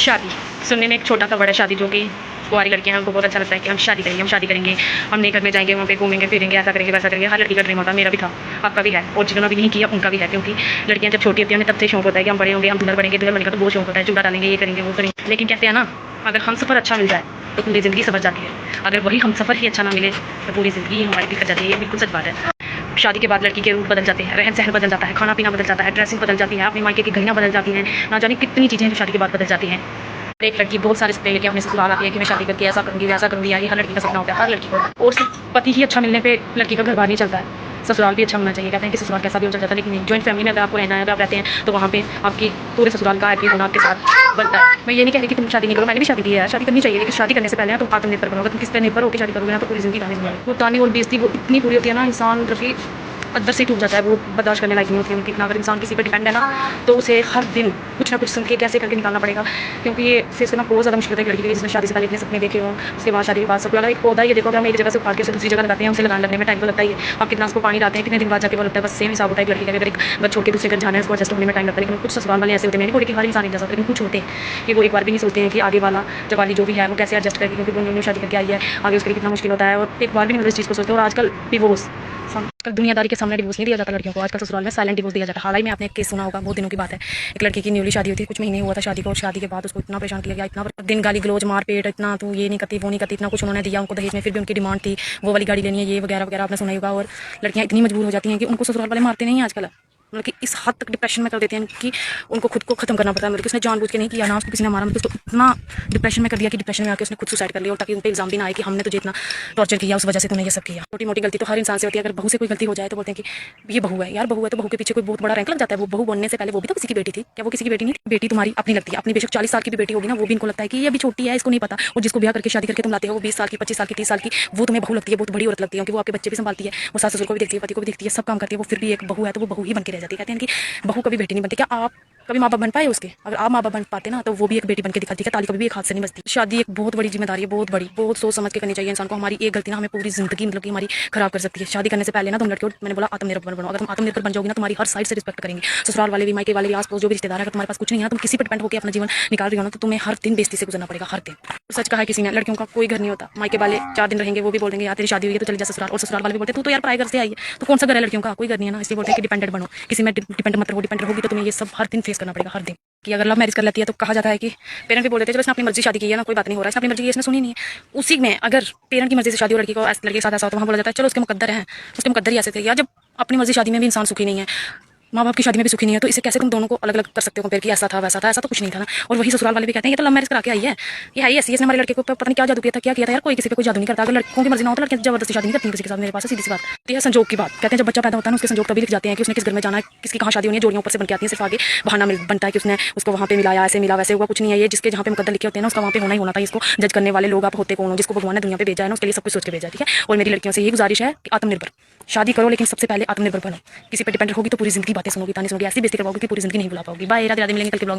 शादी सुनने में एक छोटा सा बड़ा शादी जो कि कुंवारी लड़कियां हैं उनको बहुत अच्छा लगता है कि हम शादी करेंगे, हम नए घर में जाएंगे, वहाँ पे घूमेंगे फिरेंगे, ऐसा करेंगे वैसा करेंगे। हर लड़की का ड्रीम होता है, मेरा भी था, आपका भी है, और जिन्होंने भी नहीं किया उनका भी है। क्योंकि लड़कियां जब छोटी होती हैं उन्हें तब से शौक होता है कि हम बड़े होंगे, हम दुल्हन बनेंगे, दुल्हन बनेगा तो बहुत शौक होता है, चूड़ा डालेंगे, ये करेंगे वो करेंगे। लेकिन कहते हैं ना, अगर हम सफ़र अच्छा मिल जाए तो पूरी ज़िंदगी सवर जाती है। अगर वही हम सफ़र ही अच्छा ना मिले तो पूरी ज़िंदगी हमारी बिखर जाती है। ये बिल्कुल सच बात है। शादी के बाद लड़की के रूप बदल जाते हैं, रहन सहन बदल जाता है, खाना पीना बदल जाता है, ड्रेसिंग बदल जाती है, अपने मायके की घड़ियाँ बदल जाती हैं, ना जाने कितनी चीज़ें जो शादी के बाद बदल जाती हैं। एक लड़की बहुत सारे सपने लेके अपने ससुराल आती है कि मैं शादी करके ऐसा करूँगी वैसा करूँगी, यार ये हर लड़की का सपना होता है, हर लड़की को। और सिर्फ पति ही अच्छा मिलने पे लड़की का घर बार नहीं चलता है, ससुराल भी अच्छा होना चाहिए। कहते हैं कि ससुराल कैसा भी हो चल जाता है, लेकिन जॉइंट फैमिली में अगर आपको रहना है, अगर आप रहते हैं तो वहाँ पे आपकी पूरे ससुराल का हैप्पी होना आपके साथ बनता है। मैं ये नहीं कह रही कि तुम शादी नहीं करो, मैंने भी शादी की है यार, शादी करनी चाहिए, लेकिन शादी करने से पहले तुम आत्मनिर्भर बनो। अगर तुम किस पर निर्भर होकर शादी करोगे ना तो पूरी जिंदगी ताने सुनाओगे। वो ताने और बेइज्जती वो इतनी बुरी होती है ना, इंसान रफी अंदर से टूट जाता है, वो बर्दाश्त करने लायक नहीं होती है उनकी। इतना अगर इंसान किसी पर डिपेंड है ना तो उसे हर दिन कुछ ना कुछ सुन के कैसे करके निकालना पड़ेगा। क्योंकि ये फेस करना बहुत ज़्यादा मुश्किल है लड़की के लिए जिसने शादी से पहले इतने सपने देखे हों, उसके बाद शादी के बाद सब एक पौधा ये देखो कि हम एक जगह से उखाड़ के उसे दूसरी जगह लगाते हैं, उसे लगाने लगने में टाइम तो लगता ही है। आप कितना उसको पानी डालते हैं, कितने दिन बाद जाके वो लगता है, बस सेम हिसाब होता है। लड़की का अगर एक घर छोड़ के दूसरे घर जाना है उसको एडजस्ट होने में टाइम लगता है। लेकिन कुछ ससुराल वाले ऐसे होते हैं, बोले कि हर इंसान एडजस्ट होता है, लेकिन कुछ होते हैं कि वो एक बार भी नहीं सोचते हैं कि आगे वाला जब वाली जो भी है वो कैसे एडजस्ट करेगी, क्योंकि वो न्यू शादी करके आई है, आगे उसके लिए कितना मुश्किल होता है। और एक बार भी नहीं इस चीज़ को सोचते। और आजकल डिवोर्स दुनियादारी के सामने डिवोर्स नहीं दिया जाता लड़कियों को, आजकल ससुराल में साइलेंट डिवोर्स दिया जाता है। हाल ही में आपने एक केस सुना होगा, बहुत दिनों की बात है, एक लड़की की न्यूली शादी हुई थी, कुछ महीने हुआ था शादी को, और शादी के बाद उसको इतना परेशान किया गया, इतना दिन गाली गलोच मार पेट, इतना तू ये नहीं करती वो नहीं करती, इतना कुछ उन्होंने दिया उनको दहेज में। फिर भी उनकी डिमांड थी वो वाली गाड़ी लेनी है, ये वगैरह वगैरह आपने सुना ही होगा। और लड़कियां इतनी मजबूर हो जाती हैं कि उनको ससुराल वाले मारते नहीं आजकल, मतलब कि इस हद तक डिप्रेशन में कर देते हैं कि उनको खुद को खत्म करना पड़ता है। मतलब कि उसने जानबूझ के नहीं किया, ना उसको किसी ने मारा, मतलब उसको इतना डिप्रेशन में कर दिया कि डिप्रेशन में आके उसने खुद सुसाइड कर लिया, और ताकि उन पर इल्जाम भी ना आए कि हमने तुझे इतना टॉर्चर किया, उस वजह से तूने ये सब किया। छोटी मोटी गलती तो हर इंसान से होती है। अगर बहू से कोई गलती हो जाए तो बोलते हैं कि ये बहू है, यार बहू है तो बहू के पीछे कोई बहुत बड़ा रैंक लग जाता है। वो बहू बनने से पहले वो भी तो किसी की बेटी थी, क्या वो किसी की बेटी नहीं थी? बेटी तुम्हारी अपनी लगती है, अपनी बेशक 40 साल की भी बेटी होगी ना, वो भी इनको लगता है कि ये अभी छोटी है, इसको नहीं पता। और जिसको ब्याह करके शादी करके तुम लाते हो वो 20 साल की, 25 साल की, 30 साल की, वो तुम्हें बहू लगती है, बहुत बड़ी औरत लगती है, क्योंकि वो आपके बच्चे भी संभालती है, वो सास ससुर को भी देखती है, पति को भी देखती है, सब काम करती है। वो फिर भी एक बहू है तो वो बहू ही बन के रह जाती है। कहते हैं कि बहू कभी बेटी नहीं बनती। क्या आप कभी माँ बाप बन पाए उसके? अगर आप माँ बाप बन पाते ना तो वो भी एक बेटी बन के दिखाती है। ताली कभी भी एक हाथ से नहीं बजती। शादी एक बहुत बड़ी जिम्मेदारी है, बहुत बड़ी, बहुत सोच समझ के करनी चाहिए इंसान को। हमारी एक गलती ना हमें पूरी जिंदगी मतलब कि हमारी खराब कर सकती है। शादी करने से पहले ना तुम लड़कियों, मैंने बोला आत्मनिर्भर बनो। अगर तुम आत्मनिर्भर बन जाओगी ना तुम्हारी हर साइड से रिस्पेक्ट करेंगे, ससुराल वाले भी, मायके वाले भी, आस पास जो भी रिश्तेदार है। अगर तुम्हारे पास कुछ नहीं है ना, तुम किसी पर डिपेंड होकर अपना जीवन निकाल रही हो ना, तो तुम्हें हर दिन बेइज्जती से गुजरना पड़ेगा, हर दिन। सच कहा है किसी ने, लड़कियों का कोई घर नहीं होता। मायके वाले 4 दिन रहेंगे, वो भी बोलेंगे यार तेरी शादी हुई है तो चले जा ससुराल, और ससुराल वाले भी बोलते तू तो यार पराए घर से आई है, तो कौन सा घर है लड़कियों का? कोई घर नहीं है ना। इसलिए बोलते हैं कि डिपेंडेंट बनो, किसी में डिपेंड मत रहो। डिपेंड रहोगी तो तुम्हें ये सब हर दिन फेस करना पड़ेगा, हर दिन। कि अगर लव मैरिज कर लेती है तो कहा जाता है कि पेरेंट भी बोल देते हैं चलो इसने अपनी मर्जी शादी की है ना, कोई बात नहीं हो रहा है, इसने अपनी मर्जी की, इसने सुनी नहीं है। उसी में अगर पेरेंट की मर्जी से शादी हो लड़की को, लड़के के साथ ऐसा हो तो वहाँ बोला जाता है चलो उसके मुकद्दर हैं, उसके मुकद्दर ही ऐसे थे। या जब अपनी मर्जी शादी में भी इंसान सुखी नहीं है, माँ बाप की शादी में भी सुखी नहीं है, तो इसे कैसे तुम दोनों को अलग अलग कर सकते हो कंपेयर कि ऐसा था वैसा था? ऐसा तो कुछ नहीं था ना। और वही ससुराल वाले भी कहते हैं ये तो लव मैरिज करा के आई है, ये आई ऐसी, इसने हमारे लड़के को पता नहीं क्या जादू किया था, क्या किया था यार। कोई किसी पे कोई जादू नहीं करता। अगर लड़कों की मर्जी ना हो तो लड़कियां जबरदस्ती शादी नहीं करती किसी के साथ। मेरे पास सीधी सी बात है संजोग की बात। कहते हैं जब बच्चा पैदा होता है ना उसके संजोग तभी लिख जाते हैं कि उसने किस घर में जाना है, किसकी कहाँ शादी होनी है। जोड़ियां ऊपर से बन के आती है, सिर्फ आगे बहाना बनता है कि उसने उसको वहाँ पे मिलाया, ऐसे मिला वैसे हुआ। कुछ नहीं है ये, जिसके जहाँ पे मुकद्दर लिखे होते हैं ना उसका वहाँ पे होना ही होना था। इसको जज करने वाले लोग आप होते कौन हो? जिसको भगवान ने दुनिया पे भेजा है ना उसके लिए सब कुछ सोच के भेजा है, ठीक है। और मेरी लड़कियों से ये गुजारिश है कि आत्मनिर्भर शादी करो, लेकिन सबसे पहले आत्मनिर्भर बनो। किसी पे डिपेंड होगी तो पूरी जिंदगी बातें सुनोगी, ताने सुनोगी, ऐसी बेइज्जती करवाओगी कि पूरी जिंदगी नहीं भुला पाओगी। बाय, राधे राधे, मिलेंगे कल के ब्लॉग।